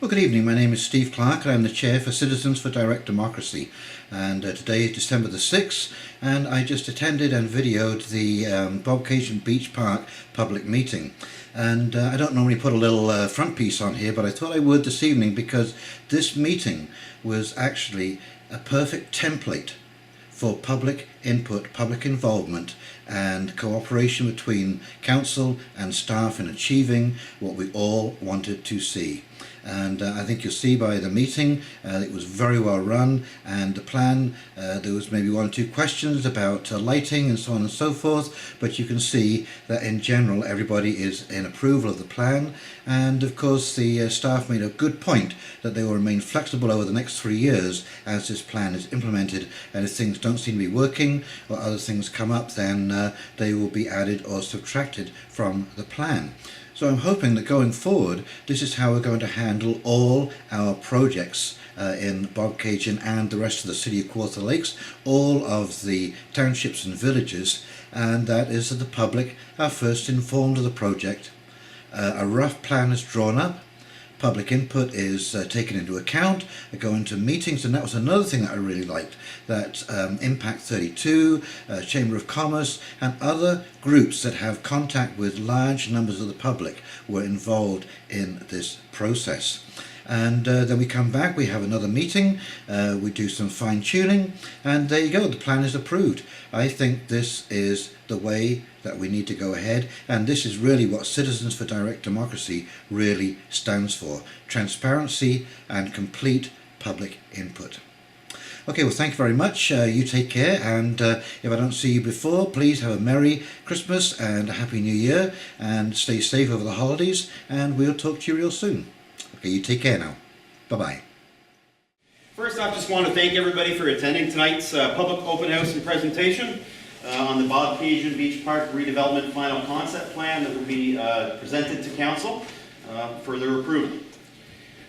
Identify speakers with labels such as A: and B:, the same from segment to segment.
A: Well, good evening. My name is Steve Clark and I'm the Chair for Citizens for Direct Democracy. And today is December the 6th, and I just attended and videoed the Bobcaygeon Beach Park public meeting. And I don't normally put a little front piece on here, but I thought I would this evening because this meeting was actually a perfect template for public input, public involvement and cooperation between council and staff in achieving what we all wanted to see. And I think you'll see by the meeting it was very well run, and the plan, there was maybe one or two questions about lighting and so on and so forth, but you can see that in general everybody is in approval of the plan. And of course the staff made a good point that they will remain flexible over the next 3 years as this plan is implemented, and if things don't seem to be working or other things come up, then they will be added or subtracted from the plan. So I'm hoping that going forward, this is how we're going to handle all our projects in Bobcaygeon and the rest of the city of Kathleen Lakes, all of the townships and villages, and that is that the public are first informed of the project. A rough plan is drawn up. Public input is taken into account, go into meetings, and that was another thing that I really liked, that Impact 32, Chamber of Commerce and other groups that have contact with large numbers of the public were involved in this process. And then we come back, we have another meeting, we do some fine-tuning, and there you go, the plan is approved. I think this is the way that we need to go ahead, and this is really what Citizens for Direct Democracy really stands for: transparency and complete public input. Okay, well, thank you very much. You take care, and if I don't see you before, please have a Merry Christmas and a Happy New Year, and stay safe over the holidays, and we'll talk to you real soon. Okay, you take care now. Bye-bye.
B: First off, just want to thank everybody for attending tonight's public open house and presentation on the Bobcaygeon Beach Park redevelopment final concept plan that will be presented to council for their approval.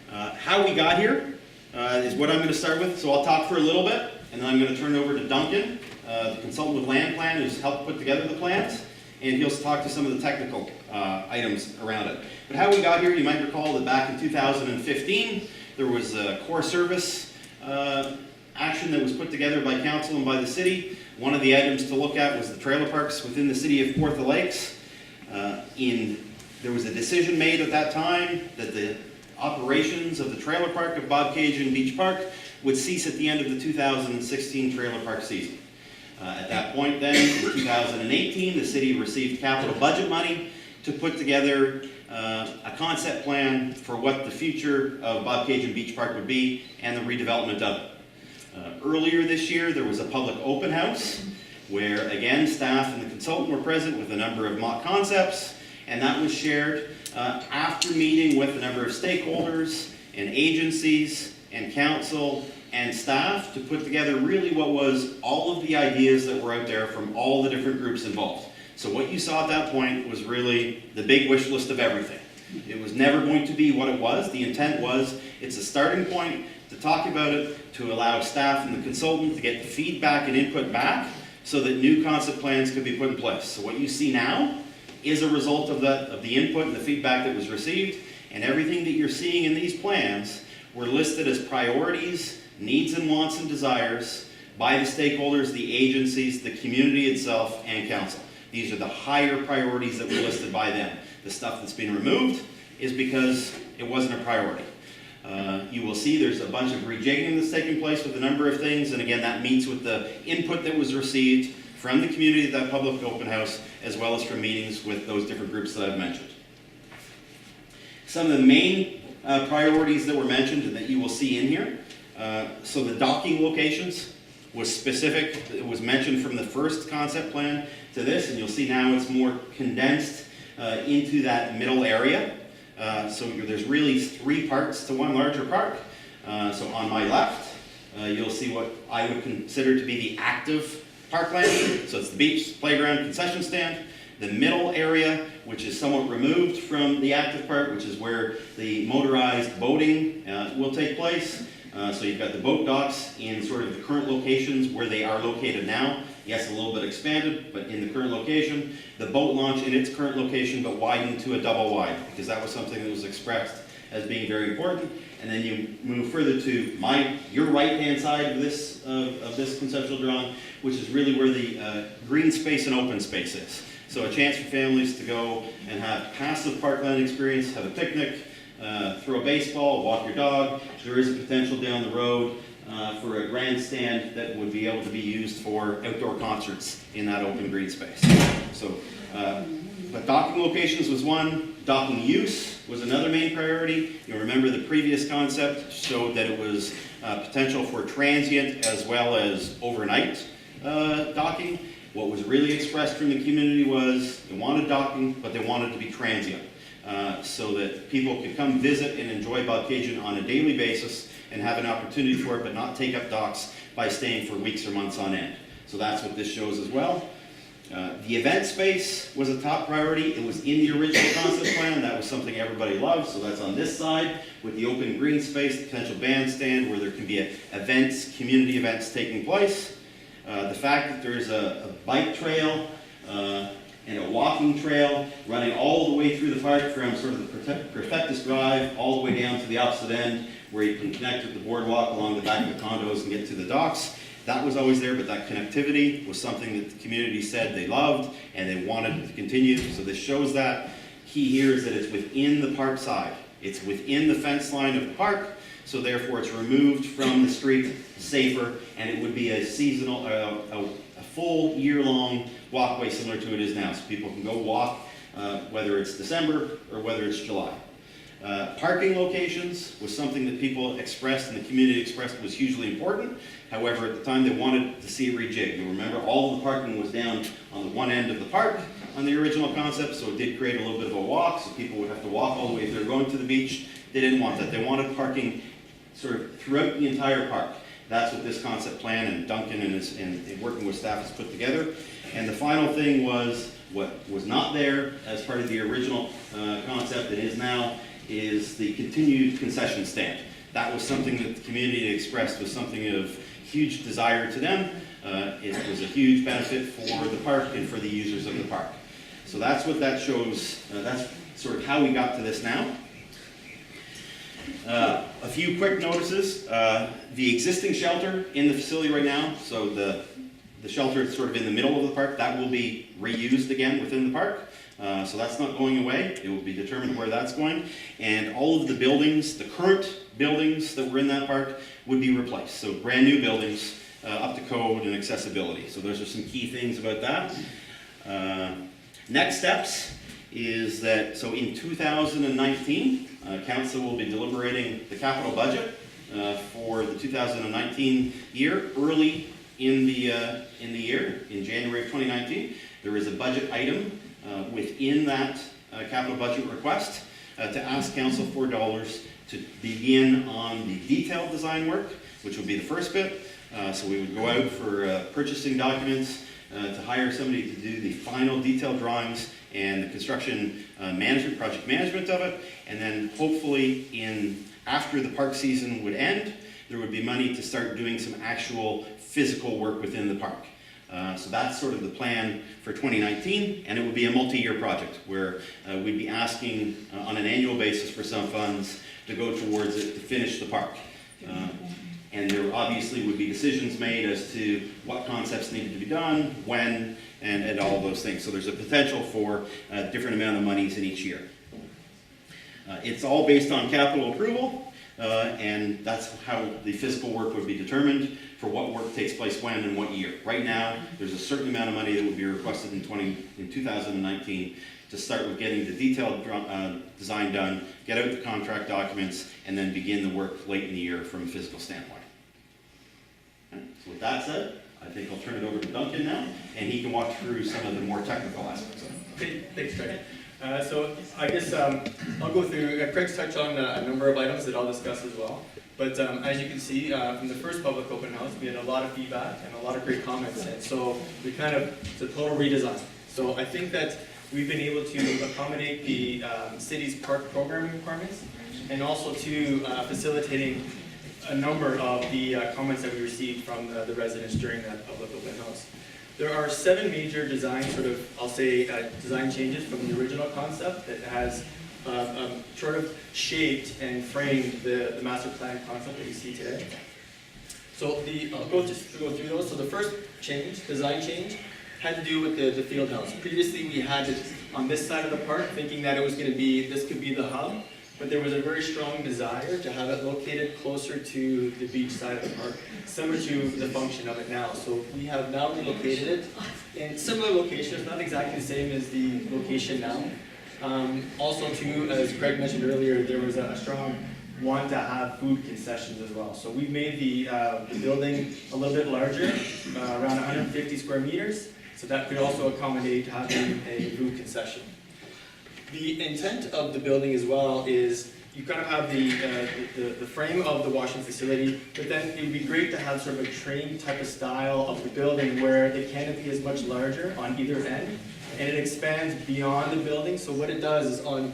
B: How we got here is what I'm going to start with. So I'll talk for a little bit, and then I'm going to turn it over to Duncan, the consultant with land plan, who's helped put together the plans, and he'll talk to some of the technical items around it. But how we got here, you might recall that back in 2015, there was a core service action that was put together by council and by the city. One of the items to look at was the trailer parks within the city of Kathleen Lakes. There was a decision made at that time that the operations of the trailer park of Bobcaygeon Beach Park would cease at the end of the 2016 trailer park season. At that point then, in 2018, the city received capital budget money to put together a concept plan for what the future of Bobcaygeon Beach Park would be and the redevelopment of it. Earlier this year, there was a public open house where, again, staff and the consultant were present with a number of mock concepts, and that was shared after meeting with a number of stakeholders and agencies and council and staff to put together really what was all of the ideas that were out there from all the different groups involved. So what you saw at that point was really the big wish list of everything. It was never going to be what it was. The intent was, it's a starting point to talk about it, to allow staff and the consultant to get the feedback and input back so that new concept plans could be put in place. So what you see now is a result of the input and the feedback that was received, and everything that you're seeing in these plans were listed as priorities, needs and wants and desires by the stakeholders, the agencies, the community itself, and council. These are the higher priorities that were listed by them. The stuff that's been removed is because it wasn't a priority. You will see there's a bunch of rejigging that's taking place with a number of things, and again, that meets with the input that was received from the community at that public open house, as well as from meetings with those different groups that I've mentioned. Some of the main priorities that were mentioned and that you will see in here. So the docking locations was specific. It was mentioned from the first concept plan to this, and you'll see now it's more condensed into that middle area. So there's really 3 parts to one larger park. So on my left, you'll see what I would consider to be the active parkland. So it's the beach, playground, concession stand. The middle area, which is somewhat removed from the active part, which is where the motorized boating will take place. So you've got the boat docks in sort of the current locations where they are located now. Yes, a little bit expanded, but in the current location. The boat launch in its current location, but widened to a double wide, because that was something that was expressed as being very important. And then you move further to your right-hand side of this conceptual drawing, which is really where the green space and open space is. So a chance for families to go and have passive parkland experience, have a picnic, throw a baseball, walk your dog. There is a potential down the road for a grandstand that would be able to be used for outdoor concerts in that open green space. So, but docking locations was one. Docking use was another main priority. You'll remember the previous concept showed that it was potential for transient as well as overnight docking. What was really expressed from the community was they wanted docking, but they wanted to be transient. So that people could come visit and enjoy Bobcaygeon on a daily basis and have an opportunity for it, but not take up docks by staying for weeks or months on end. So that's what this shows as well. The event space was a top priority. It was in the original concept plan. That was something everybody loved, so that's on this side with the open green space, the potential bandstand where there can be events, community events taking place. The fact that there's a bike trail and a walking trail running all the way through the park from sort of the Perfectus Drive all the way down to the opposite end where you can connect with the boardwalk along the back of the condos and get to the docks. That was always there, but that connectivity was something that the community said they loved and they wanted to continue. So this shows that. Key here is that it's within the park side. It's within the fence line of the park, so therefore it's removed from the street, safer, and it would be a seasonal, a full year-long walkway similar to it is now. So people can go walk, whether it's December or whether it's July. Parking locations was something that people expressed and the community expressed was hugely important. However, at the time they wanted to see it rejigged. You remember all of the parking was down on the one end of the park on the original concept, so it did create a little bit of a walk, so people would have to walk all the way if they're going to the beach. They didn't want that. They wanted parking sort of throughout the entire park. That's what this concept plan and Duncan and working with staff has put together. And the final thing was what was not there as part of the original concept and is now is the continued concession stand. That was something that the community expressed was something of huge desire to them. It was a huge benefit for the park and for the users of the park. So that's what that shows. That's sort of how we got to this now. A few quick notices. The existing shelter in the facility right now, so the shelter is sort of in the middle of the park, that will be reused again within the park. So that's not going away. It will be determined where that's going. And all of the buildings, the current buildings that were in that park would be replaced. So brand new buildings up to code and accessibility. So those are some key things about that. Next steps is that, so in 2019, Council will be deliberating the capital budget for the 2019 year. Early in the year, in January of 2019, there is a budget item within that capital budget request to ask Council for dollars to begin on the detailed design work, which would be the first bit. So we would go out for purchasing documents to hire somebody to do the final detailed drawings and the construction management, project management of it, and then hopefully after the park season would end, there would be money to start doing some actual physical work within the park. So that's sort of the plan for 2019, and it would be a multi-year project where we'd be asking on an annual basis for some funds to go towards it to finish the park. And there obviously would be decisions made as to what concepts needed to be done, when, and all of those things. So there's a potential for a different amount of monies in each year. It's all based on capital approval, and that's how the physical work would be determined for what work takes place when and what year. Right now, there's a certain amount of money that would be requested in 2019 to start with getting the detailed design done, get out the contract documents, and then begin the work late in the year from a physical standpoint. Okay. So with that said, I think I'll turn it over to Duncan now, and he can walk through some of the more technical aspects of it.
C: Okay, thanks, Craig. So I guess I'll go through, Craig's touched on a number of items that I'll discuss as well. But as you can see, from the first public open house, we had a lot of feedback and a lot of great comments. And so we it's a total redesign. So I think that we've been able to accommodate the city's park programming requirements and also to facilitating a number of the comments that we received from the residents during that public open house. There are 7 major design design changes from the original concept that has sort of shaped and framed the master plan concept that you see today. So I'll go through those. So the first change, design change, had to do with the field house. Previously we had it on this side of the park, thinking that it was going to be, this could be the hub, but there was a very strong desire to have it located closer to the beach side of the park, similar to the function of it now. So we have now relocated it in similar locations, not exactly the same as the location now. Also too, as Craig mentioned earlier, there was a strong want to have food concessions as well. So we've made the building a little bit larger, around 150 square meters, so that could also accommodate having a food concession. The intent of the building as well is you kind of have the frame of the washing facility, but then it would be great to have sort of a train type of style of the building where the canopy is much larger on either end, and it expands beyond the building. So what it does is on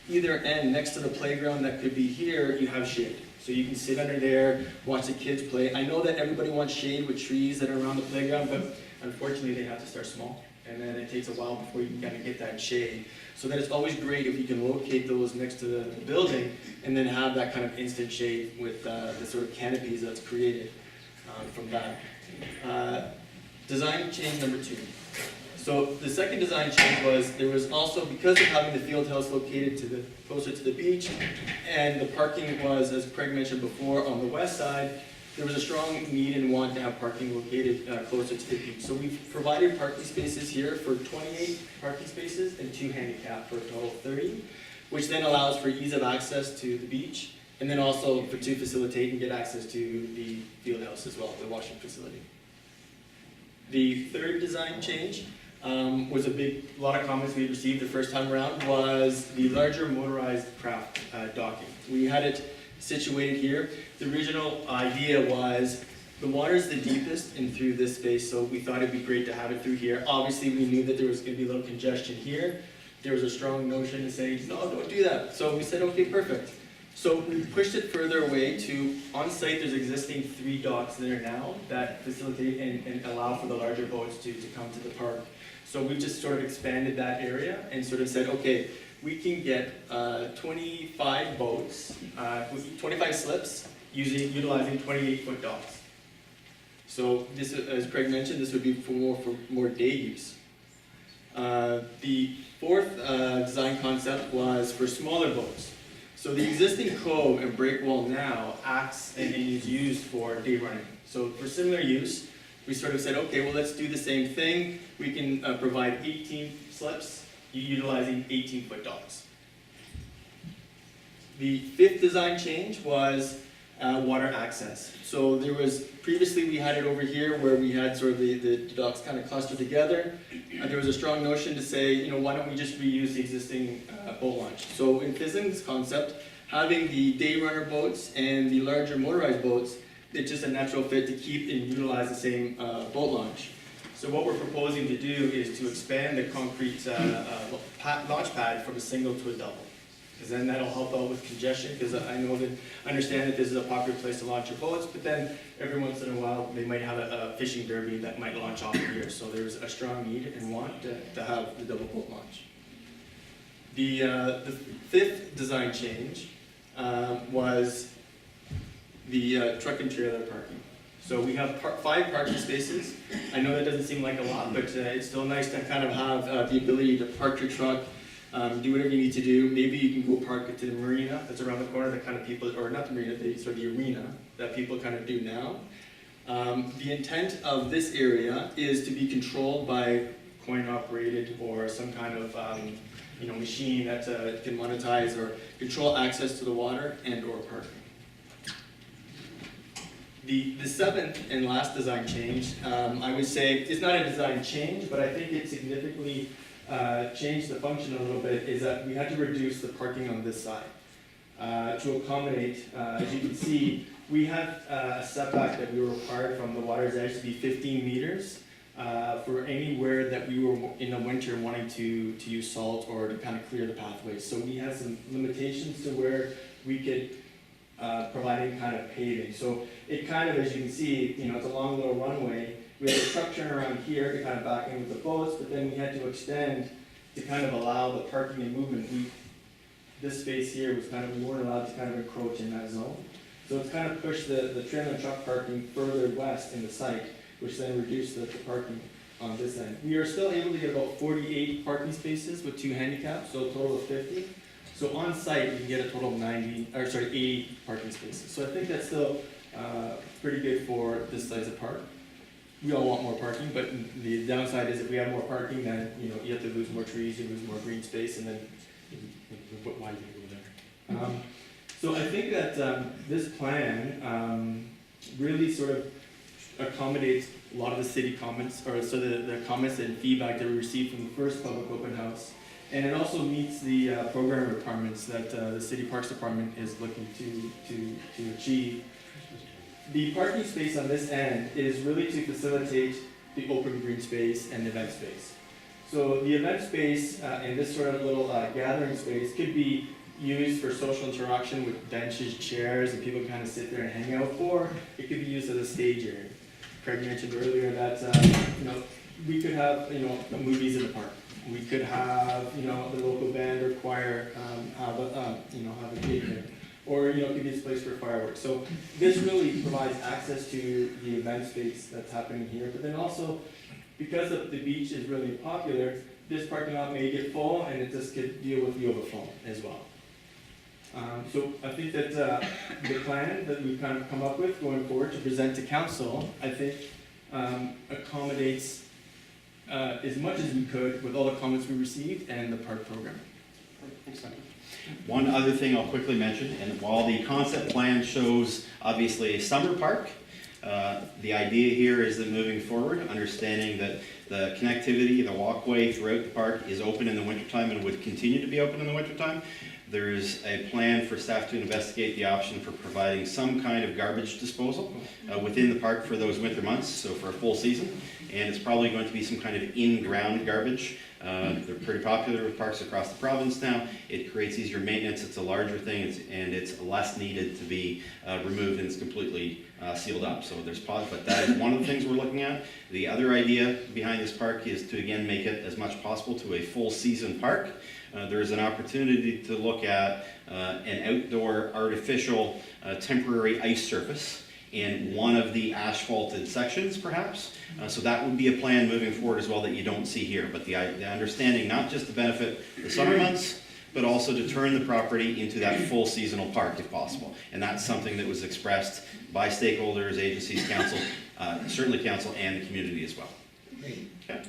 C: either end, next to the playground that could be here, you have shade. So you can sit under there, watch the kids play. I know that everybody wants shade with trees that are around the playground, but unfortunately they have to start small. And then it takes a while before you can kind of get that shade. So that it's always great if you can locate those next to the building and then have that kind of instant shade with the sort of canopies that's created from that. Design change number 2. So the second design change was there was also, because of having the field house located closer to the beach, and the parking was, as Craig mentioned before, on the west side, there was a strong need and want to have parking located closer to the beach. So we've provided parking spaces here for 28 parking spaces and 2 handicap for a total of 30, which then allows for ease of access to the beach, and then also to facilitate and get access to the field house as well, the washing facility. The third design change was a lot of comments we received the first time around, was the larger motorized craft docking. We had it situated here. The original idea was the water is the deepest and through this space, so we thought it'd be great to have it through here. Obviously we knew that there was going to be a little congestion here. There was a strong notion to say, no, don't do that. So we said, okay, perfect. So we pushed it further away to, on site there's existing 3 docks there now that facilitate and allow for the larger boats to come to the park. So we've just sort of expanded that area and sort of said, okay, we can get 25 boats, 25 slips, utilizing 28-foot docks. So this, as Craig mentioned, this would be for more day use. The fourth design concept was for smaller boats. So the existing cove and break wall now acts and is used for day running. So for similar use, we sort of said, okay, well let's do the same thing. We can provide 18 slips utilizing 18-foot docks. The fifth design change was water access. So there was, previously we had it over here where we had sort of the docks kind of clustered together. There was a strong notion to say, you know, why don't we just reuse the existing boat launch? So in this concept, having the day runner boats and the larger motorized boats, it's just a natural fit to keep and utilize the same boat launch. So what we're proposing to do is to expand the concrete launch pad from a single to a double. Because then that'll help out with congestion, because I understand that this is a popular place to launch your boats, but then every once in a while they might have a fishing derby that might launch off of here. So there's a strong need and want to have the double boat launch. The fifth design change was the truck and trailer parking. So we have 5 parking spaces. I know that doesn't seem like a lot, but it's still nice to kind of have the ability to park your truck, do whatever you need to do. Maybe you can go park it to the marina that's around the corner, the kind of people, or not the marina, sort of the arena that people kind of do now. The intent of this area is to be controlled by coin operated or some kind of machine that can monetize or control access to the water and or parking. The seventh and last design change, I would say, it's not a design change, but I think it significantly changed the function a little bit, is that we had to reduce the parking on this side to accommodate, as you can see, we had a setback that we were required from the water's edge to be 15 meters for anywhere that we were in the winter wanting to use salt or to kind of clear the pathways. So we had some limitations to where we could provide any kind of paving. So it kind of, as you can see, it's a long little runway. We had a truck turn around here to kind of back in with the boats, but then we had to extend to kind of allow the parking and movement. this space here was kind of, we weren't allowed to kind of encroach in that zone. So it's kind of pushed the trailer and truck parking further west in the site, which then reduced the parking on this end. We are still able to get about 48 parking spaces with 2 handicaps, so a total of 50. So on site, we can get a total of 80 parking spaces. So I think that's still pretty good for this size of park. We all want more parking, but the downside is if we have more parking, then you have to lose more trees, you lose more green space, and then why do you go there? So I think that this plan really sort of accommodates a lot of the city comments, or so the comments and feedback that we received from the first public open house. And it also meets the program requirements that the City Parks Department is looking to achieve. The parking space on this end is really to facilitate the open green space and event space. So the event space and this sort of little gathering space could be used for social interaction with benches, chairs, and people kind of sit there and hang out, or it could be used as a stage area. Craig mentioned earlier that we could have movies in the park. We could have the local band or choir have a gig there, or it could be a place for fireworks. So this really provides access to the event space that's happening here. But then also, because the beach is really popular, this parking lot may get full, and it just could deal with the overflow as well. So I think that the plan that we've kind of come up with going forward to present to council, I think accommodates as much as we could with all the comments we received and the park program.
B: One other thing I'll quickly mention, and while the concept plan shows obviously a summer park, the idea here is that moving forward, understanding that the connectivity, the walkway throughout the park is open in the wintertime and would continue to be open in the wintertime. There's a plan for staff to investigate the option for providing some kind of garbage disposal within the park for those winter months, so for a full season. And it's probably going to be some kind of in-ground garbage. They're pretty popular with parks across the province now. It creates easier maintenance, it's a larger thing, and it's less needed to be removed, and it's completely sealed up. So there's but that is one of the things we're looking at. The other idea behind this park is to again make it as much possible to a full season park. There's an opportunity to look at an outdoor artificial temporary ice surface in one of the asphalted sections perhaps. So that would be a plan moving forward as well that you don't see here. But the understanding not just to benefit the summer months, but also to turn the property into that full seasonal park if possible. And that's something that was expressed by stakeholders, agencies, council, certainly council and the community as well. Okay.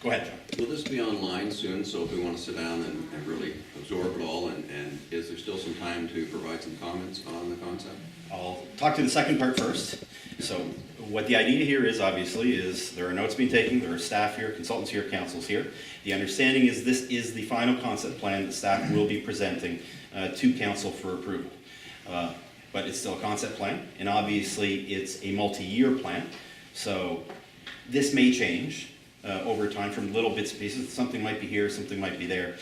B: Go ahead, John.
D: Will this be online soon, so if we want to sit down and really absorb it all, and is there still some time to provide some comments on the concept?
B: I'll talk to the second part first. So what the idea here is obviously is there are notes being taken, there are staff here, consultants here, councils here. The understanding is this is the final concept plan that staff will be presenting to council for approval. But it's still a concept plan, and obviously it's a multi-year plan. So this may change over time from little bits and pieces. Something might be here, something might be there.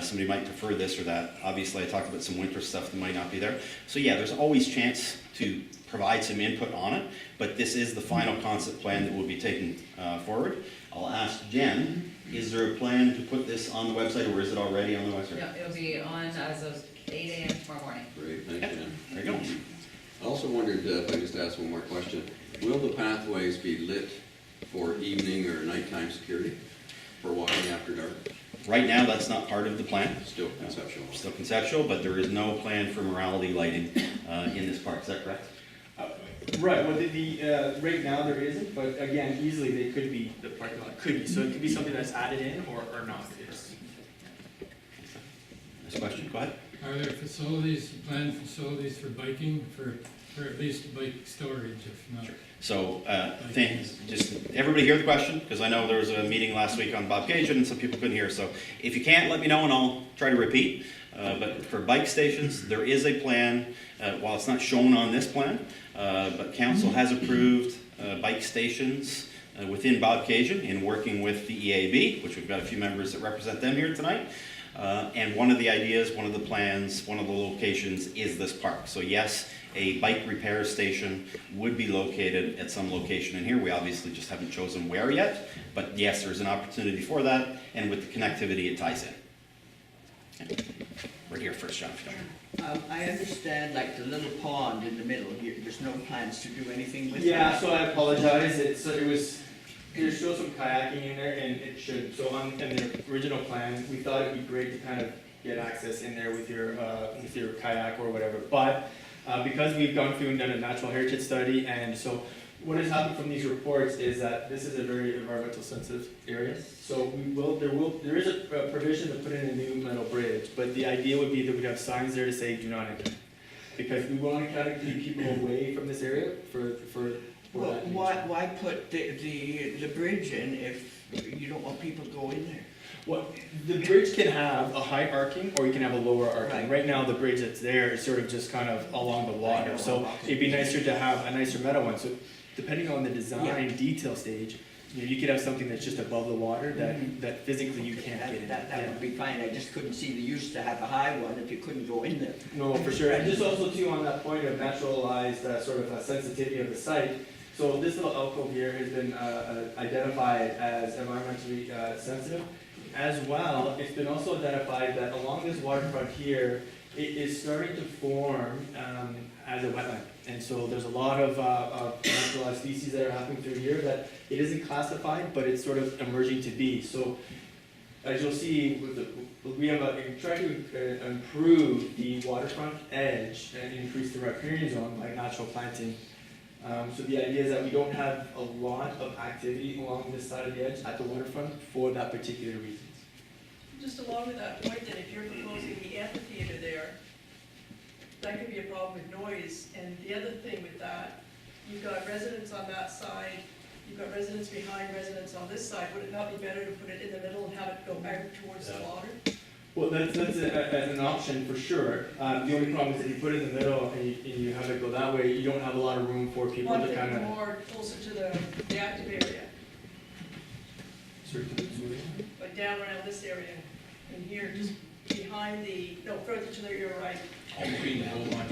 B: Somebody might prefer this or that. Obviously, I talked about some winter stuff that might not be there. So yeah, there's always chance to provide some input on it, but this is the final concept plan that will be taken forward. I'll ask Jen, is there a plan to put this on the website, or is it already on the website?
E: Yeah, it'll be on as of 8 a.m. tomorrow morning.
D: Great, thank you.
B: There you go.
D: I also wondered if I could just ask one more question. Will the pathways be lit for evening or nighttime security for walking after dark?
B: Right now, that's not part of the plan.
D: Still conceptual.
B: Still conceptual, but there is no plan for morality lighting in this park. Is that correct?
C: Right. Well, right now there isn't, but again, easily they could be. The parking lot could be. So it could be something that's added in or not.
B: Next question. Go ahead.
F: Are there facilities, planned facilities for biking, for at least bike storage, if not?
B: Sure. So, just everybody hear the question, because I know there was a meeting last week on Bobcaygeon and some people couldn't hear. So if you can't, let me know and I'll try to repeat. But for bike stations, there is a plan, while it's not shown on this plan, but council has approved bike stations within Bobcaygeon in working with the EAB, which we've got a few members that represent them here tonight. And one of the ideas, one of the plans, one of the locations is this park. So yes, a bike repair station would be located at some location in here. We obviously just haven't chosen where yet, but yes, there's an opportunity for that, and with the connectivity, it ties in. Right here first, John, if you don't mind.
G: I understand, like the little pond in the middle here, there's no plans to do anything with
C: Yeah,
G: that?
C: so I apologize, there's still some kayaking in there, and it should, so in the original plan, we thought it'd be great to kind of get access in there with your kayak or whatever, but because we've gone through and done a natural heritage study, and so what has happened from these reports is that this is a very environmental sensitive area, so there is a provision to put in a new metal bridge, but the idea would be that we'd have signs there to say, do not enter. Because we want to kind of keep people away from this area for
G: Well,
C: that nature.
G: why put the bridge in if you don't want people to go in there?
C: Well, the bridge can have a high arcing or you can have a lower arcing.
G: Right.
C: Right now, the bridge that's there is sort of just kind of along the water. So it'd be nicer to have a nicer metal one. So depending on the design detail stage, you could have something that's just above the water that physically you can't get in.
G: That would be fine, I just couldn't see the use to have a high one if you couldn't go in there.
C: No, for sure. And just also too on that point of naturalized sort of sensitivity of the site. So this little alcove here has been identified as environmentally sensitive. As well, it's been also identified that along this waterfront here, it is starting to form as a wetland. And so there's a lot of naturalized species that are happening through here that it isn't classified, but it's sort of emerging to be. So as you'll see, we have tried to improve the waterfront edge and increase the riparian zone by natural planting. So the idea is that we don't have a lot of activity along this side of the edge at the waterfront for that particular reason.
H: Just along with that point, that if you're proposing the amphitheater there, that could be a problem with noise. And the other thing with that, you've got residents on that side, you've got residents behind residents on this side. Would it not be better to put it in the middle and have it go back towards the water?
C: Well, that's an option for sure. The only problem is if you put it in the middle and you have it go that way, you don't have a lot of room for people
H: One
C: to
H: thing
C: kind of.
H: more closer to the active area, like down around this area, and here, just behind the, no, further to your right.
I: Between the whole line,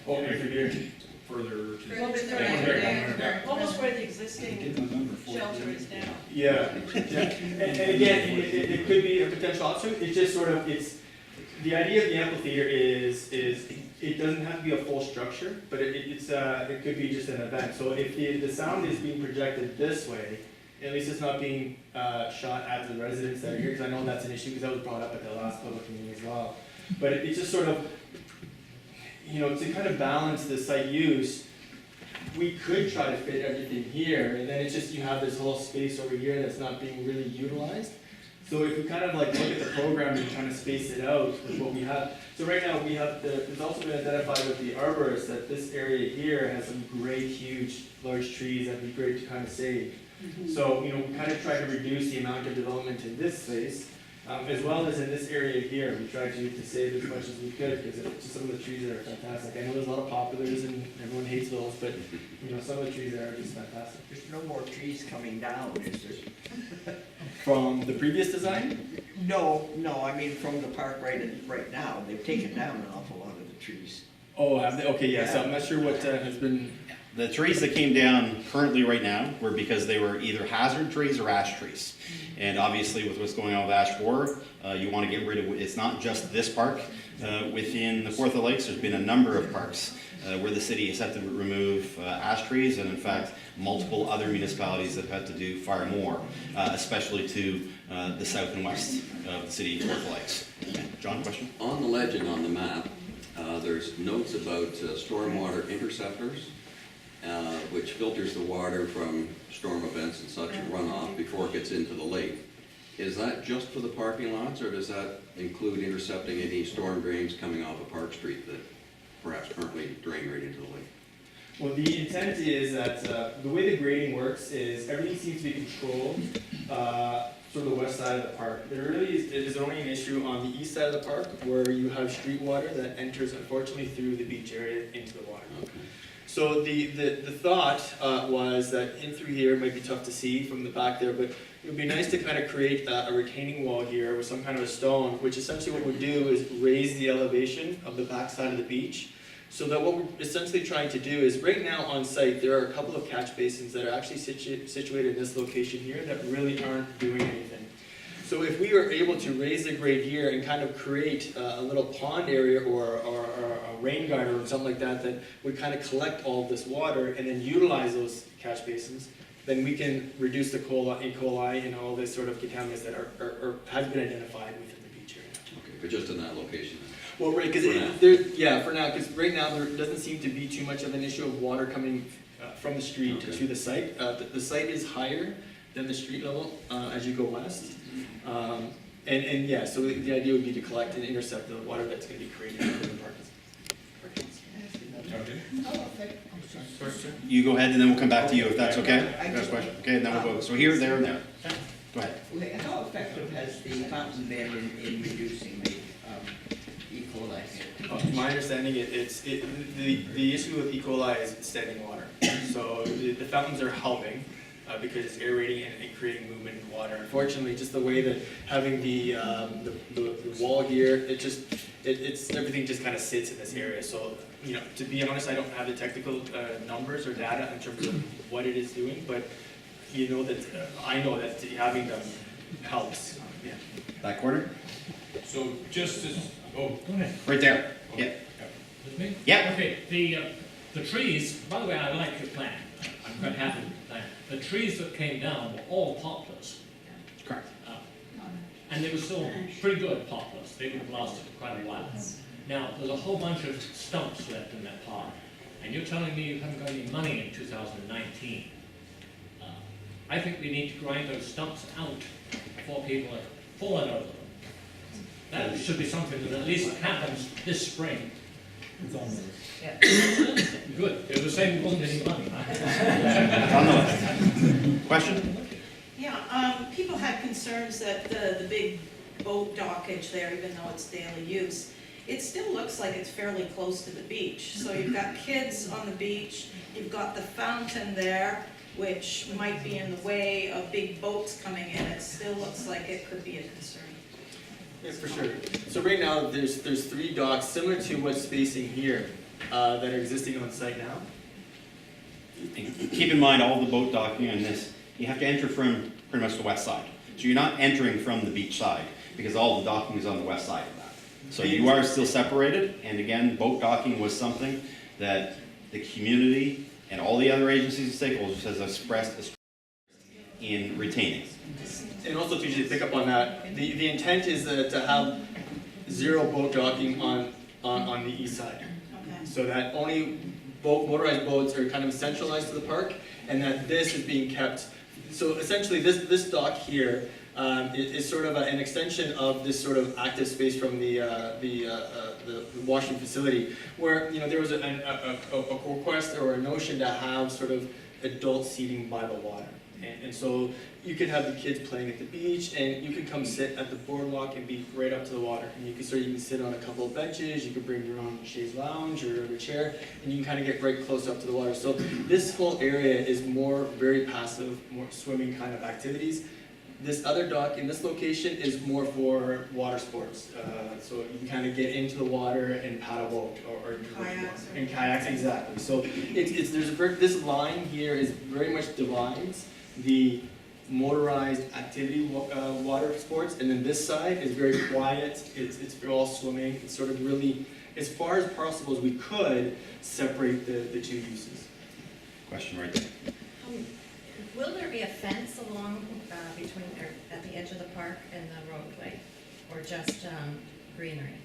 C: Oh, if you're here.
I: further to.
H: A little bit there, almost where the existing shelter is now.
C: Yeah, yeah. And again, it could be a potential option. It's just sort of, the idea of the amphitheater is it doesn't have to be a full structure, but it could be just an event. So if the sound is being projected this way, at least it's not being shot at the residents that are here, because I know that's an issue, because that was brought up at the last public meeting as well. But it's just sort of, to kind of balance the site use, we could try to fit everything here, and then it's just you have this whole space over here that's not being really utilized. So if we kind of like look at the program and kind of space it out with what we have. So right now we have, there's also been identified with the arborists that this area here has some great, huge, large trees that would be great to kind of save. So, we kind of try to reduce the amount of development in this space, as well as in this area here. We try to save as much as we could, because just some of the trees that are fantastic. I know there's a lot of populars and everyone hates those, but some of the trees there are just fantastic.
G: There's no more trees coming down, is there?
C: From the previous design?
G: No, I mean from the park right now, they've taken down an awful lot of the trees.
C: Oh, have they? Okay, yeah, so I'm not sure what has been.
B: The trees that came down currently right now were because they were either hazard trees or ash trees. And obviously with what's going on with ash borer, you want to get rid of, it's not just this park. Within the Kawartha Lakes, there's been a number of parks where the city has had to remove ash trees, and in fact, multiple other municipalities have had to do far more, especially to the south and west of the city of Kawartha Lakes. John, question?
D: On the legend on the map, there's notes about stormwater interceptors, which filters the water from storm events and such runoff before it gets into the lake. Is that just for the parking lots, or does that include intercepting any storm drains coming off of Park Street that perhaps currently drain right into the lake?
C: Well, the intent is that the way the grading works is everything seems to be controlled sort of the west side of the park. There really is only an issue on the east side of the park where you have street water that enters, unfortunately, through the beach area into the water.
D: Okay.
C: So the thought was that in through here, it might be tough to see from the back there, but it would be nice to kind of create a retaining wall here with some kind of a stone, which essentially what we'd do is raise the elevation of the back side of the beach. So that what we're essentially trying to do is, right now on site, there are a couple of catch basins that are actually situated in this location here that really aren't doing anything. So if we were able to raise the grade here and kind of create a little pond area or a rain garden or something like that that would kind of collect all of this water and then utilize those catch basins, then we can reduce the E. coli and all this sort of contaminants that has been identified within the beach area.
D: Okay, but just in that location.
C: Well, right, because for now, because right now there doesn't seem to be too much of an issue of water coming from the street
D: Okay.
C: to the site. The site is higher than the street level as you go west. And yeah, so the idea would be to collect and intercept the water that's going to be created in the parking.
B: You go ahead and then we'll come back to you if that's okay?
G: I
B: That's
G: just-
B: question. Okay, and then we'll go. So here, there, and there. Go ahead.
G: Okay, how effective has the fountain been in reducing the E. coli?
C: My understanding, the issue with E. coli is standing water. So the fountains are helping because it's aerating and creating movement in water. Unfortunately, just the way that having the wall here, it's everything just kind of sits in this area. So, you know, to be honest, I don't have the technical numbers or data in terms of what it is doing, but you know that I know that having them helps. Yeah.
B: Back corner?
I: So just as, oh,
F: Go ahead.
B: Right there. Yeah.
F: With me?
B: Yeah.
J: Okay, the trees, by the way, I like your plan. I'm quite happy with that. The trees that came down were all poplars.
B: Correct.
J: And they were still pretty good poplars. They would have lasted quite a while. Now, there's a whole bunch of stumps left in that park. And you're telling me you haven't got any money in 2019. I think we need to grind those stumps out before people have fallen over them. That should be something that at least happens this spring.
E: Yeah.
J: Good, it was saying there wasn't any money.
B: On the left. Question?
K: Yeah, people had concerns that the big boat dockage there, even though it's daily use, it still looks like it's fairly close to the beach. So you've got kids on the beach, you've got the fountain there, which might be in the way of big boats coming in. It still looks like it could be a concern.
C: Yeah, for sure. So right now, there's 3 docks similar to what's spacing here that are existing on site now.
B: Keep in mind all the boat docking and this, you have to enter from pretty much the west side. So you're not entering from the beach side because all the docking is on the west side of that. So you are still separated, and again, boat docking was something that the community and all the other agencies and stakeholders has expressed in retaining.
C: And also to just pick up on that, the intent is to have 0 boat docking on the east side.
K: Okay.
C: So that only motorized boats are kind of centralized to the park, and that this is being kept. So essentially this dock here is sort of an extension of this sort of active space from the washing facility, where, you know, there was a request or a notion to have sort of adult seating by the water. And so you could have the kids playing at the beach, and you could come sit at the boardwalk and be right up to the water. And you can sit on a couple of benches, you could bring your own chaise lounge or a chair, and you can kind of get right close up to the water. So this whole area is more very passive, more swimming kind of activities. This other dock in this location is more for water sports. So you can kind of get into the water and paddle boat or
K: Kayaks.
C: and kayaks, exactly. So this line here is very much divides the motorized activity water sports, and then this side is very quiet. It's all swimming. It's sort of really, as far as possible as we could, separate the 2 uses.
B: Question right there.
L: Will there be a fence along between, or at the edge of the park and the roadway, or just greenery?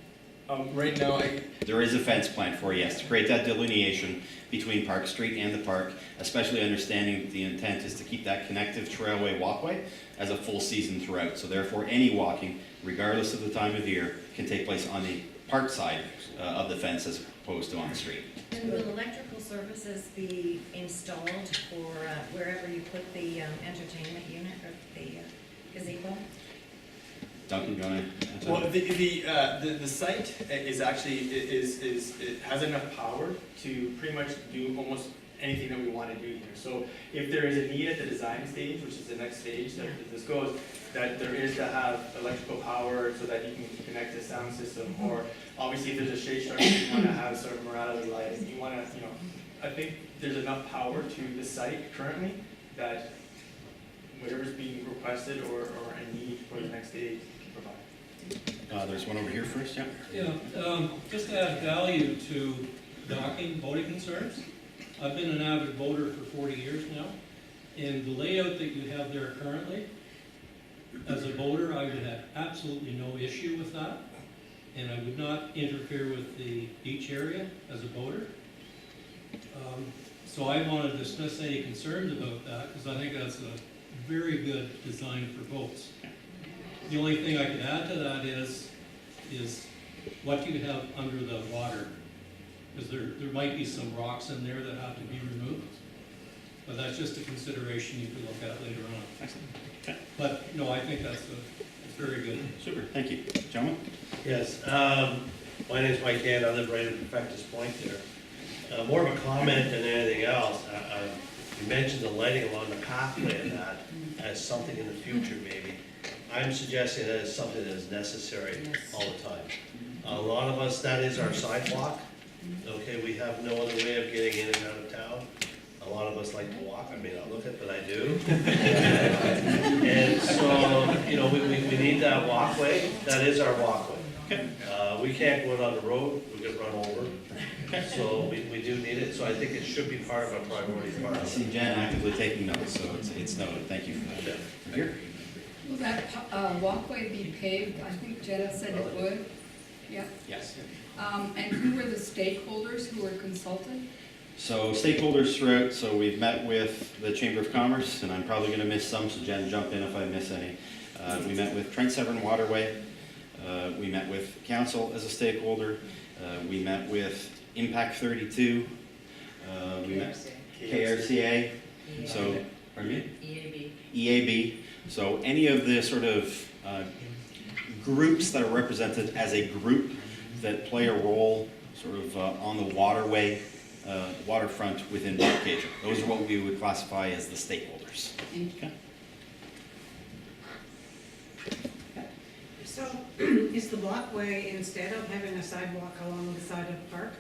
C: Right now,
B: There is a fence plan for, yes, to create that delineation between Park Street and the park, especially understanding the intent is to keep that connective trailway walkway as a full season throughout. So therefore, any walking, regardless of the time of year, can take place on the park side of the fence as opposed to on the street.
L: And will electrical services be installed for wherever you put the entertainment unit or the gazebo?
B: Duncan, you want to?
C: well, the site is actually it has enough power to pretty much do almost anything that we want to do here. So if there is a need at the design stage, which is the next stage that this goes, that there is to have electrical power so that you can connect the sound system, or obviously if there's a shade structure, you want to have sort of morality lighting. You want to, I think there's enough power to the site currently that whatever's being requested or a need for the next day can provide.
M: There's one over here first, yeah.
E: Yeah, just to add value to docking, boating concerns. I've been an avid boater for 40 years now, and the layout that you have there currently, as a boater, I would have absolutely no issue with that, and I would not interfere with the beach area as a boater. So I want to discuss any concerns about that, because I think that's a very good design for boats. The only thing I could add to that is what you have under the water, because there might be some rocks in there that have to be removed. But that's just a consideration you could look at later on.
M: Excellent. Okay.
E: But no, I think it's very good.
M: Super, thank you. Gentlemen?
N: Yes, my name's Mike Hand, I live right at Perfectus Point there. More of a comment than anything else. You mentioned the lighting along the pathway and that as something in the future maybe. I'm suggesting that it's something that is necessary all the time. A lot of us, that is our sidewalk. Okay, we have no other way of getting in and out of town. A lot of us like to walk, I may not look it, but I do. And so, you know, we need that walkway, that is our walkway. We can't go on the road, we get run over. So we do need it, so I think it should be part of a priority part.
M: I see Jen actively taking notes, so it's noted. Thank you for that. Here?
O: Will that walkway be paved? I think Jenna said it would. Yeah.
M: Yes.
O: And who were the stakeholders who were consulted?
M: So stakeholders throughout, so we've met with the Chamber of Commerce, and I'm probably going to miss some, so Jen, jump in if I miss any. We met with Trent Severn Waterway. We met with Council as a stakeholder. We met with Impact 32. We met KRCA. So, pardon me? EAB. So any of the sort of groups that are represented as a group that play a role sort of on the waterway, waterfront within Bobcaygeon. Those are what we would classify as the stakeholders. Okay.
P: So, is the walkway, instead of having a sidewalk along the side of the park,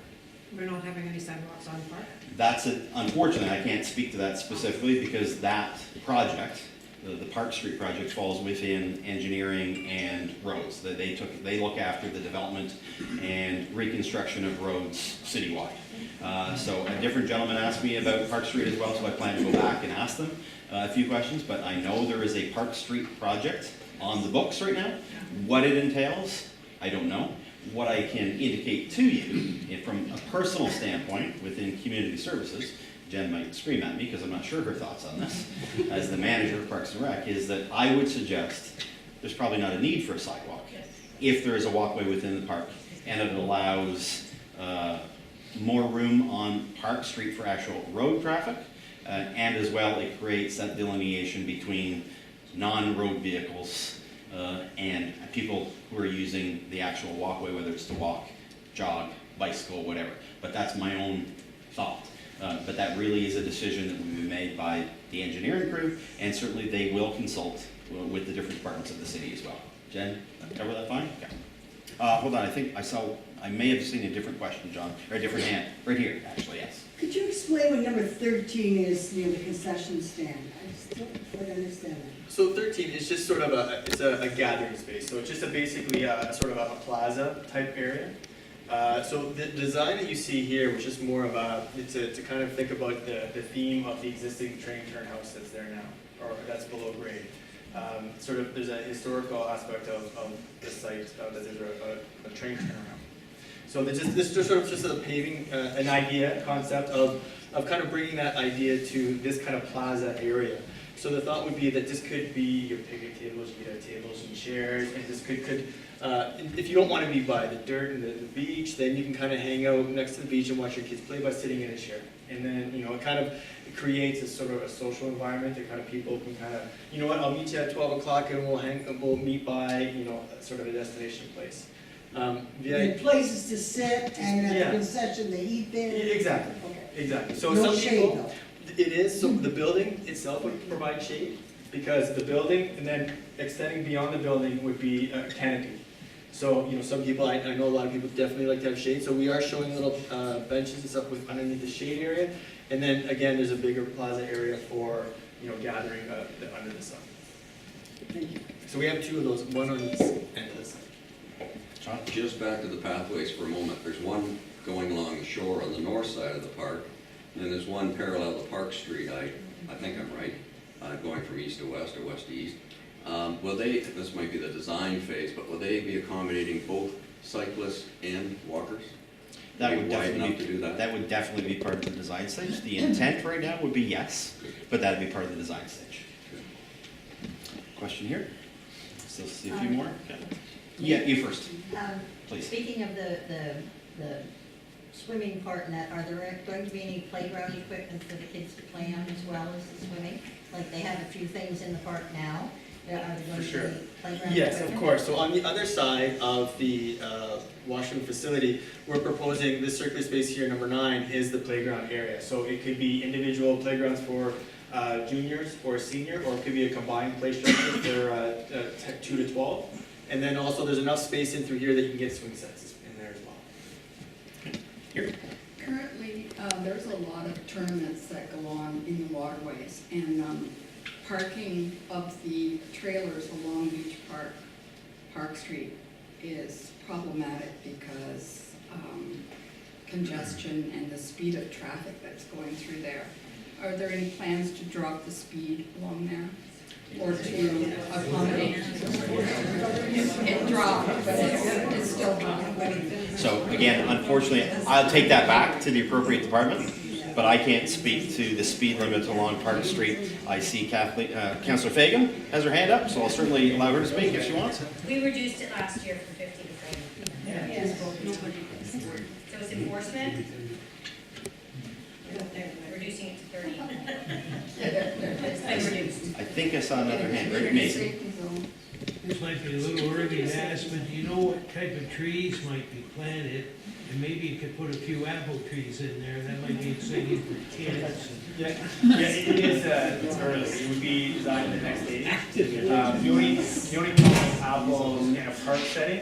P: we're not having any sidewalks on the park?
M: That's unfortunate. I can't speak to that specifically because that project, the Park Street project, falls within engineering and roads. They look after the development and reconstruction of roads citywide. So a different gentleman asked me about Park Street as well, so I plan to go back and ask them a few questions, but I know there is a Park Street project on the books right now. What it entails, I don't know. What I can indicate to you, from a personal standpoint within community services, Jen might scream at me because I'm not sure her thoughts on this, as the manager of Parks and Rec, is that I would suggest there's probably not a need for a sidewalk if there is a walkway within the park and it allows more room on Park Street for actual road traffic, and as well it creates that delineation between non-road vehicles and people who are using the actual walkway, whether it's to walk, jog, bicycle, whatever. But that's my own thought. But that really is a decision that will be made by the engineering crew, and certainly they will consult with the different departments of the city as well. Jen, cover that fine? Okay. Hold on, I may have seen a different question, John, or a different hand. Right here, actually, yes.
Q: Could you explain what number 13 is near the concession stand? I just don't quite understand that.
C: So 13 is just sort of a gathering space. So it's just basically sort of a plaza type area. So the design that you see here was just more of to kind of think about the theme of the existing train turn house that's there now, or that's below grade. Sort of there's a historical aspect of the site that there's a train turnaround. So this is just sort of just a paving, an idea, concept of kind of bringing that idea to this kind of plaza area. So the thought would be that this could be your picnic tables, you could have tables and chairs, and this could if you don't want to be by the dirt and the beach, then you can kind of hang out next to the beach and watch your kids play by sitting in a chair. And then, you know, it creates a sort of a social environment that kind of people can kind of, you know what, I'll meet you at 12 o'clock and we'll meet by, you know, sort of a destination place.
Q: The places to sit and at the concession they eat there?
C: Exactly.
Q: Okay.
C: Exactly. So
Q: no
C: some
Q: shade
C: people,
Q: though.
C: It is, so the building itself would provide shade because the building and then extending beyond the building would be a canopy. So, you know, some people, I know a lot of people definitely like to have shade, so we are showing little benches and stuff with underneath the shade area. And then again, there's a bigger plaza area for gathering under the sun. So we have two of those, one on each end of the site.
D: Just back to the pathways for a moment. There's one going along the shore on the north side of the park, and then there's one parallel to Park Street, I think I'm right, going from east to west or west to east. Will they, this might be the design phase, but will they be accommodating both cyclists and walkers?
M: That would
D: wide enough
M: definitely
D: to do that?
M: That would definitely be part of the design stage. The intent right now would be yes, but that'd be part of the design stage. Question here? Still see a few more? Okay. Yeah, you first, please.
L: Speaking of the swimming part in that, are there going to be any playground equipment for the kids to play on as well as the swimming? Like they have a few things in the park now. Are there going to be playground
C: Yes,
L: equipment?
C: of course. So on the other side of the washroom facility, we're proposing this circular space here, number 9, is the playground area. So it could be individual playgrounds for juniors or senior, or it could be a combined play structure for 2 to 12. And then also there's enough space in through here that you can get swing sets in there as well.
M: Here.
O: Currently, there's a lot of tournaments that go on in the waterways, and parking of the trailers along Beach Park Street is problematic because congestion and the speed of traffic that's going through there. Are there any plans to drop the speed along there? Or to accommodate? It dropped, but it's still high.
M: So again, unfortunately, I'll take that back to the appropriate department, but I can't speak to the speed limit along Park Street. I see Kathleen, Councillor Fagan has her hand up, so I'll certainly allow her to speak if she wants.
R: We reduced it last year from 50 to 40. Yes. So it's enforcement. Reducing it to 30. It's been reduced.
M: I think I saw another hand, right, Mason?
N: This might be a little early to ask, but do you know what type of trees might be planted? And maybe you could put a few apple trees in there, that might be exciting for kids.
C: Yeah, it is it's early. It would be designed in the next stage. The only problem with apples in a park setting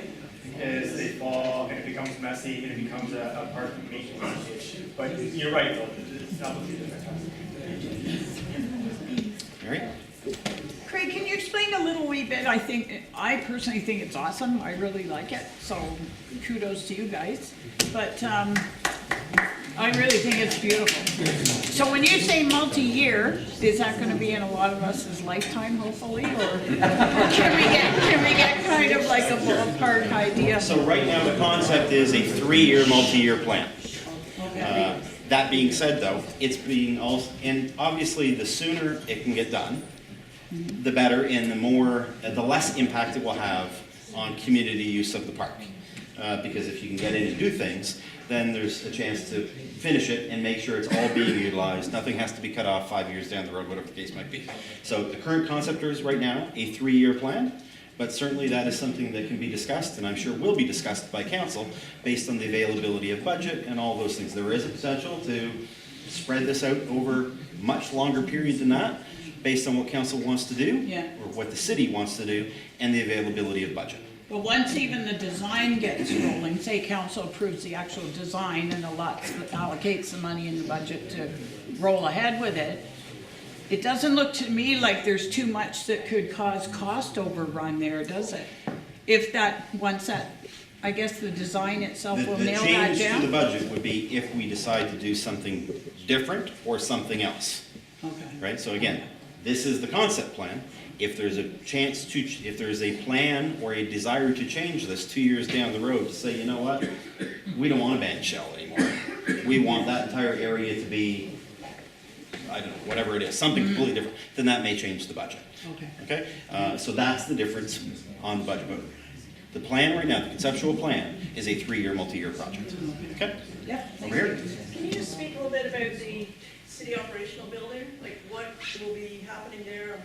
C: is they fall and it becomes messy and it becomes a park maintenance issue. But you're right, though. The apple trees are fantastic.
M: Mary?
S: Craig, can you explain a little wee bit? I personally think it's awesome. I really like it. So kudos to you guys. But I really think it's beautiful. So when you say multi-year, is that going to be in a lot of us' lifetime, hopefully, or can we get kind of like a ballpark idea?
M: So right now the concept is a 3-year multi-year plan. That being said, though, it's being also, and obviously the sooner it can get done, the better, and the less impact it will have on community use of the park. Because if you can get in and do things, then there's a chance to finish it and make sure it's all being utilized. Nothing has to be cut off 5 years down the road, whatever the case might be. So the current concept is right now a 3-year plan, but certainly that is something that can be discussed, and I'm sure will be discussed by council based on the availability of budget and all those things. There is a potential to spread this out over much longer period than that, based on what council wants to do, or what the city wants to do, and the availability of budget.
S: But once even the design gets rolling, say council approves the actual design and allocates the money in the budget to roll ahead with it, it doesn't look to me like there's too much that could cause cost overrun there, does it? I guess the design itself will nail that down?
M: The change to the budget would be if we decide to do something different or something else.
S: Okay.
M: Right, so again, this is the concept plan. If there's a chance to, if there's a plan or a desire to change this 2 years down the road to say, you know what, we don't want a band shell anymore. We want that entire area to be, I don't know, whatever it is, something completely different, then that may change the budget. Okay? So that's the difference on the budget. But the plan right now, the conceptual plan, is a 3-year, multi-year project. Okay?
S: Yeah.
M: Over here.
H: Can you just speak a little bit about the city operational building? Like what will be happening there and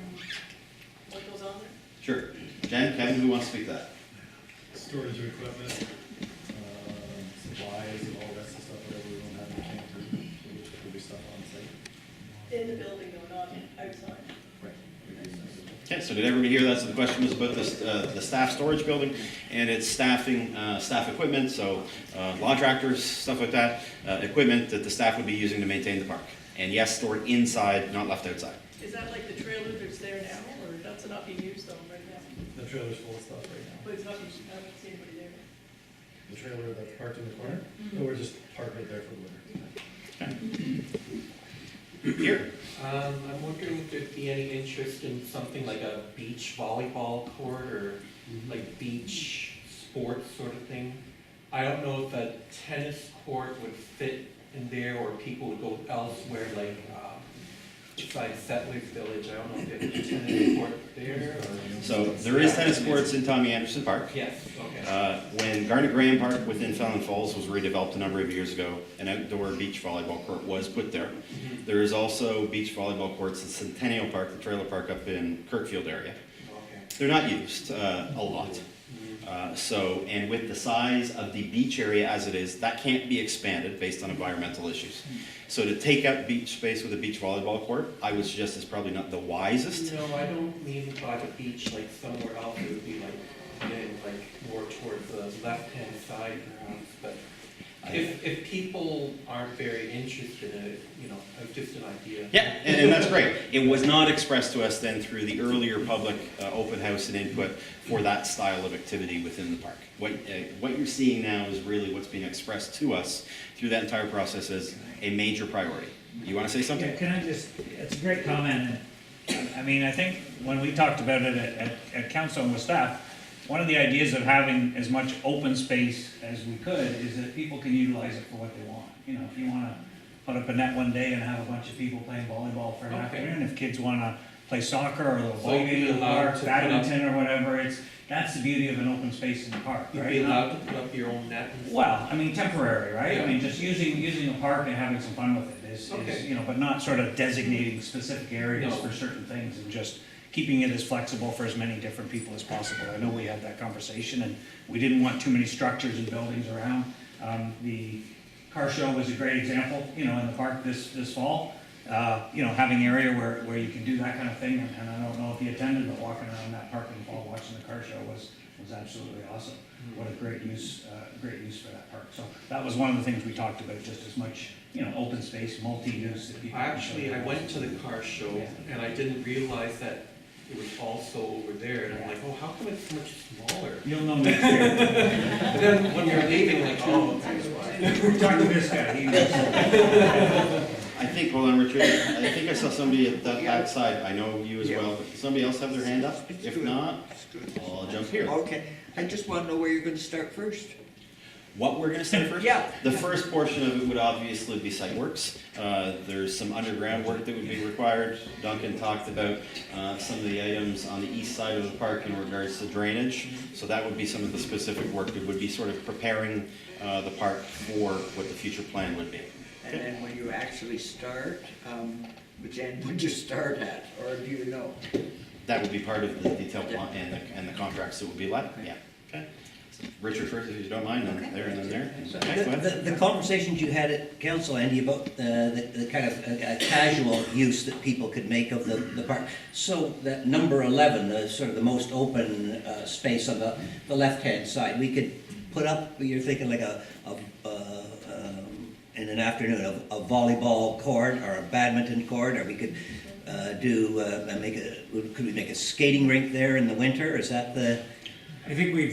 H: what goes on there?
M: Sure. Jen, Kevin, who wants to speak to that?
I: Storage of equipment, supplies, and all the rest of the stuff, whatever we don't have in the tank, which could be stuff on site.
H: In the building though, not outside.
M: Okay, so did everybody hear that? So the question was about the staff storage building and its staffing, staff equipment, so lawn tractors, stuff like that, equipment that the staff would be using to maintain the park. And yes, stored inside, not left outside.
H: Is that like the trailer that's there now, or that's not being used though right now?
I: The trailer's full of stuff right now.
H: But it's not, I haven't seen anybody there.
I: The trailer that's parked in the corner, no, we're just parked right there for the winter.
M: Here.
T: I'm wondering if there'd be any interest in something like a beach volleyball court or like beach sports sort of thing. I don't know if a tennis court would fit in there or people would go elsewhere like beside Settlers Village. I don't know if there's a tennis court there or.
M: So there is tennis courts in Tommy Anderson Park.
T: Yes, okay.
M: When Garnet Graham Park within Fallon Falls was redeveloped a number of years ago, an outdoor beach volleyball court was put there. There is also beach volleyball courts at Centennial Park, the trailer park up in Kirkfield area.
T: Okay.
M: They're not used a lot. And with the size of the beach area as it is, that can't be expanded based on environmental issues. So to take out beach space with a beach volleyball court, I would suggest is probably not the wisest.
T: No, I don't mean by the beach like somewhere else. It would be like getting like more towards the left-hand side perhaps. But if people aren't very interested in it, you know, it's just an idea.
M: Yeah, and that's great. It was not expressed to us then through the earlier public open house and input for that style of activity within the park. What you're seeing now is really what's being expressed to us through that entire process as a major priority. You want to say something?
U: Yeah, can I just, it's a great comment. I mean, I think when we talked about it at council and with staff, one of the ideas of having as much open space as we could is that people can utilize it for what they want. You know, if you want to put up a net one day and have a bunch of people playing volleyball for an afternoon, if kids want to play soccer or a little ball game in the park, badminton or whatever, that's the beauty of an open space in the park, right?
T: You'd be allowed to put up your own net?
U: Well, I mean, temporary, right?
T: Yeah.
U: I mean, just using a park and having some fun with it is, you know, but not sort of designating specific areas for certain things and just keeping it as flexible for as many different people as possible. I know we had that conversation and we didn't want too many structures and buildings around. The car show was a great example, you know, in the park this fall. You know, having an area where you can do that kind of thing, and I don't know if you attended, but walking around that park in the fall watching the car show was absolutely awesome. What a great use for that park. So that was one of the things we talked about, just as much, you know, open space, multi-use that people.
T: Actually, I went to the car show and I didn't realize that it was also over there, and I'm like, oh, how come it's so much smaller?
U: You'll know next year.
T: But then when you're leaving, like, oh, that's why.
U: Talk to this guy.
M: I think, hold on, Richard, I think I saw somebody at that back side. I know you as well, but does somebody else have their hand up? If not, I'll jump here.
G: Okay, I just want to know where you're going to start first.
M: What we're going to start first?
G: Yeah.
M: The first portion of it would obviously be site works. There's some underground work that would be required. Duncan talked about some of the items on the east side of the park in regards to drainage. So that would be some of the specific work that would be sort of preparing the park for what the future plan would be.
G: And then when you actually start, which end would you start at, or do you know?
M: That would be part of the detailed plan and the contracts that would be let, yeah. Okay. Richard first, if you don't mind, and there and then there. Okay, go ahead.
V: The conversations you had at council, Andy, about the kind of casual use that people could make of the park. So that number 11, sort of the most open space on the left-hand side, we could put up, you're thinking like in an afternoon, a volleyball court or a badminton court, or we could could we make a skating rink there in the winter? Is that the?
U: I think I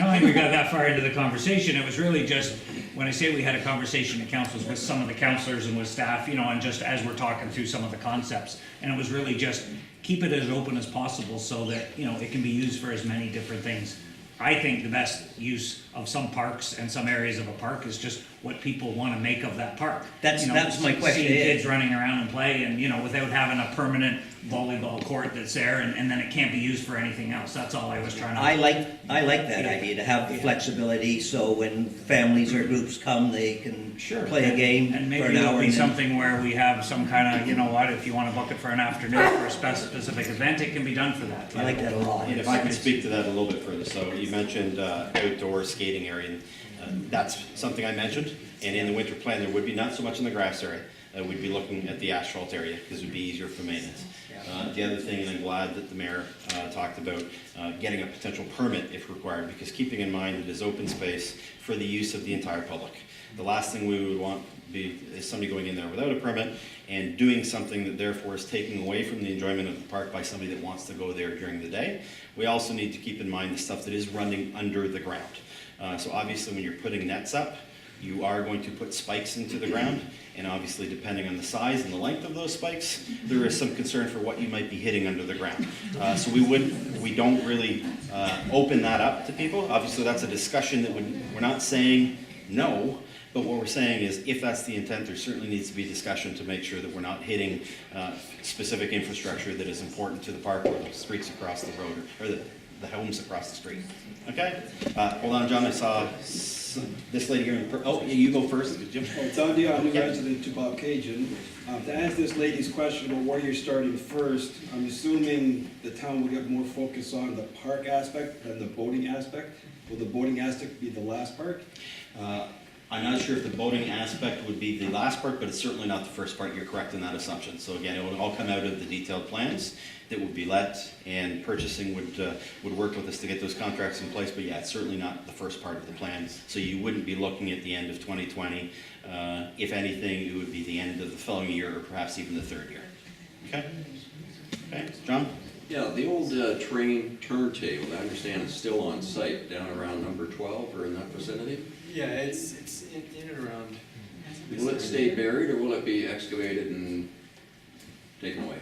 U: don't think we got that far into the conversation. It was really just, when I say we had a conversation at councils with some of the councillors and with staff, you know, and just as we're talking through some of the concepts. And it was really just keep it as open as possible so that, you know, it can be used for as many different things. I think the best use of some parks and some areas of a park is just what people want to make of that park.
V: That's my question.
U: Seeing kids running around and play, and you know, without having a permanent volleyball court that's there, and then it can't be used for anything else. That's all I was trying to.
V: I like that idea, to have the flexibility, so when families or groups come, they can play a game
U: and maybe
V: for an hour.
U: It'll be something where we have some kind of, you know what, if you want to book it for an afternoon for a specific event, it can be done for that.
V: I like that a lot.
M: And if I can speak to that a little bit further, so you mentioned outdoor skating area. That's something I mentioned. And in the winter plan, there would be not so much in the grass area. We'd be looking at the asphalt area because it would be easier for maintenance. The other thing, and I'm glad that the mayor talked about getting a potential permit if required, because keeping in mind it is open space for the use of the entire public. The last thing we would want is somebody going in there without a permit and doing something that therefore is taking away from the enjoyment of the park by somebody that wants to go there during the day. We also need to keep in mind the stuff that is running under the ground. So obviously when you're putting nets up, you are going to put spikes into the ground, and obviously depending on the size and the length of those spikes, there is some concern for what you might be hitting under the ground. So we don't really open that up to people. Obviously that's a discussion that we're not saying no, but what we're saying is if that's the intent, there certainly needs to be discussion to make sure that we're not hitting specific infrastructure that is important to the park or the streets across the road or the homes across the street. Okay? Hold on, John, I saw this lady here. Oh, you go first, Jim.
A: Well, Don Dion, I'm a new resident to Bobcaygeon. To answer this lady's question about where you're starting first, I'm assuming the town will get more focus on the park aspect than the boating aspect. Will the boating aspect be the last part?
M: I'm not sure if the boating aspect would be the last part, but it's certainly not the first part. You're correct in that assumption. So again, it will all come out of the detailed plans that would be let, and purchasing would work with us to get those contracts in place. But yeah, it's certainly not the first part of the plan. So you wouldn't be looking at the end of 2020. If anything, it would be the end of the following year, or perhaps even the third year. Okay. Okay, John.
D: Yeah, the old train turntable, I understand it's still on site down around number 12 or in that vicinity.
C: Yeah, it's in and around.
D: Will it stay buried or will it be excavated and taken away?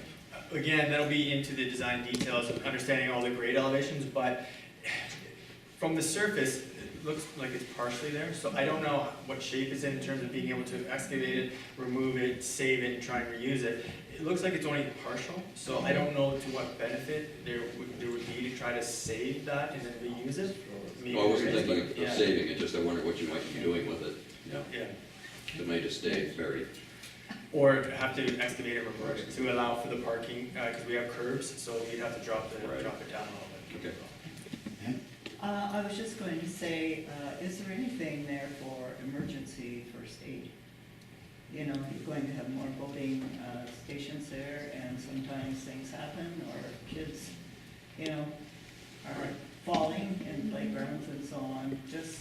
C: Again, that'll be into the design details of understanding all the grade elevations, but from the surface, it looks like it's partially there, so I don't know what shape it's in terms of being able to excavate it, remove it, save it, and try and reuse it. It looks like it's only partial, so I don't know to what benefit there would be to try to save that and then reuse it.
D: Well, I wasn't thinking of saving it, just I wonder what you might be doing with it.
C: Yeah.
D: It may just stay buried.
C: Or have to excavate it reverse to allow for the parking, because we have curbs, so you'd have to drop it down a little bit.
D: Okay.
F: I was just going to say, is there anything there for emergency first aid? You know, you're going to have more boating stations there, and sometimes things happen, or kids, you know, are falling in playgrounds and so on. Just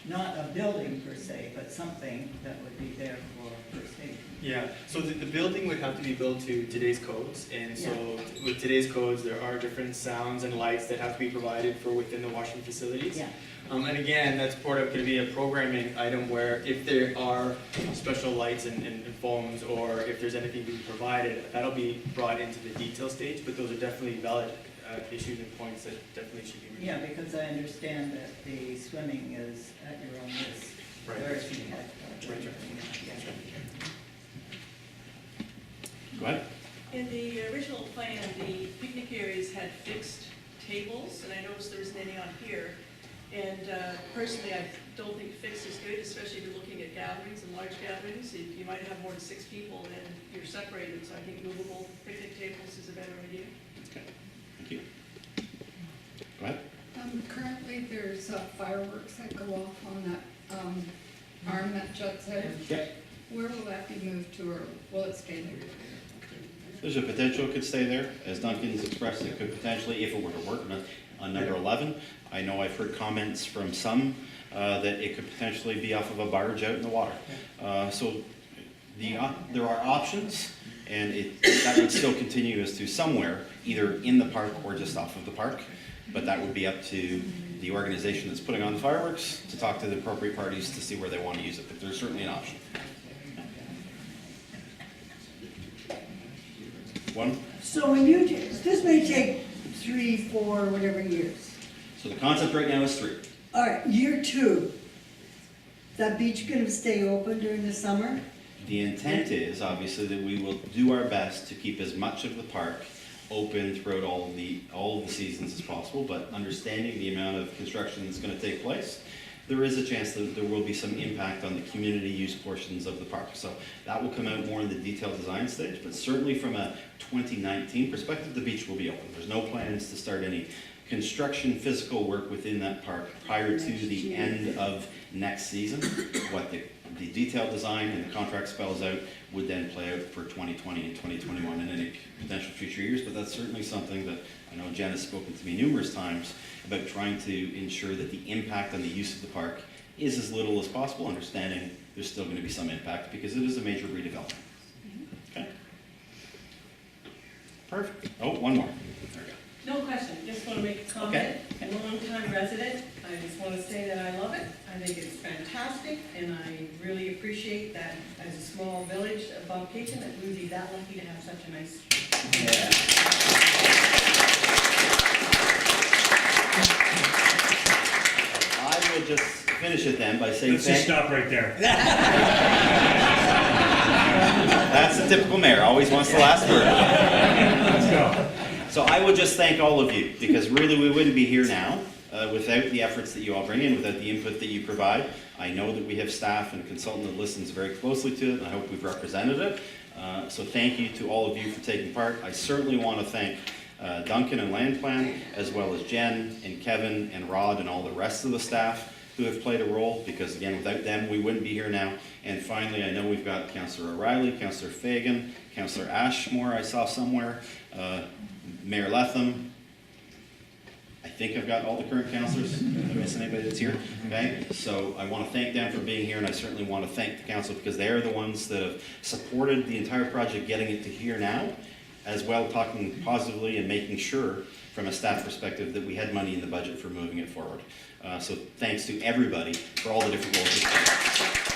F: not a building per se, but something that would be there for first aid.
C: Yeah, so the building would have to be built to today's codes, and so with today's codes, there are different sounds and lights that have to be provided for within the washroom facilities.
F: Yeah.
C: And again, that's part of going to be a programming item where if there are special lights and phones, or if there's anything being provided, that'll be brought into the detail stage, but those are definitely valid issues and points that definitely should be reviewed.
F: Yeah, because I understand that the swimming is at your own risk.
C: Right.
F: Whereas you have,
C: Right.
M: Go ahead.
H: In the original plan, the picnic areas had fixed tables, and I noticed there isn't any on here. And personally, I don't think fixed is good, especially if you're looking at gatherings and large gatherings. If you might have more than 6 people, and you're separated, so I think movable picnic tables is a better idea.
M: Okay. Thank you. Go ahead.
O: Currently, there's fireworks that go off on that arm that juts out.
M: Yep.
O: Where will that be moved to, or will it stay there?
M: There's a potential it could stay there. As Duncan's expressed, it could potentially, if it were to work on number 11. I know I've heard comments from some that it could potentially be off of a barge out in the water. So there are options, and that would still continue as to somewhere, either in the park or just off of the park. But that would be up to the organization that's putting on the fireworks to talk to the appropriate parties to see where they want to use it. But there's certainly an option. One.
Q: So when you, this may take 3, 4, whatever years.
M: So the concept right now is 3.
Q: All right, year 2, that beach going to stay open during the summer?
M: The intent is obviously that we will do our best to keep as much of the park open throughout all of the seasons as possible, but understanding the amount of construction that's going to take place, there is a chance that there will be some impact on the community use portions of the park. So that will come out more in the detailed design stage, but certainly from a 2019 perspective, the beach will be open. There's no plans to start any construction physical work within that park prior to the end of next season. What the detailed design and the contract spells out would then play out for 2020 and 2021 and any potential future years, but that's certainly something that I know Jen has spoken to me numerous times about trying to ensure that the impact on the use of the park is as little as possible, understanding there's still going to be some impact because it is a major redevelopment. Okay? Perfect. Oh, one more. There we go.
J: No question, just want to make a comment. I'm a long-time resident. I just want to say that I love it. I think it's fantastic, and I really appreciate that as a small village of Bobcaygeon, that we would be that lucky to have such a nice.
M: I will just finish it then by saying
U: Let's just stop right there.
M: That's the typical mayor, always wants the last word.
U: Let's go.
M: So I would just thank all of you, because really we wouldn't be here now without the efforts that you all bring in, without the input that you provide. I know that we have staff and a consultant that listens very closely to it, and I hope we've represented it. So thank you to all of you for taking part. I certainly want to thank Duncan and Land Plan, as well as Jen and Kevin and Rod and all the rest of the staff who have played a role, because again, without them, we wouldn't be here now. And finally, I know we've got Councillor O'Reilly, Councillor Fagan, Councillor Ashmore I saw somewhere, Mayor Letham. I think I've got all the current councillors. Did I miss anybody that's here? Okay, so I want to thank them for being here, and I certainly want to thank the council because they are the ones that have supported the entire project, getting it to here now, as well talking positively and making sure from a staff perspective that we had money in the budget for moving it forward. So thanks to everybody for all the different roles.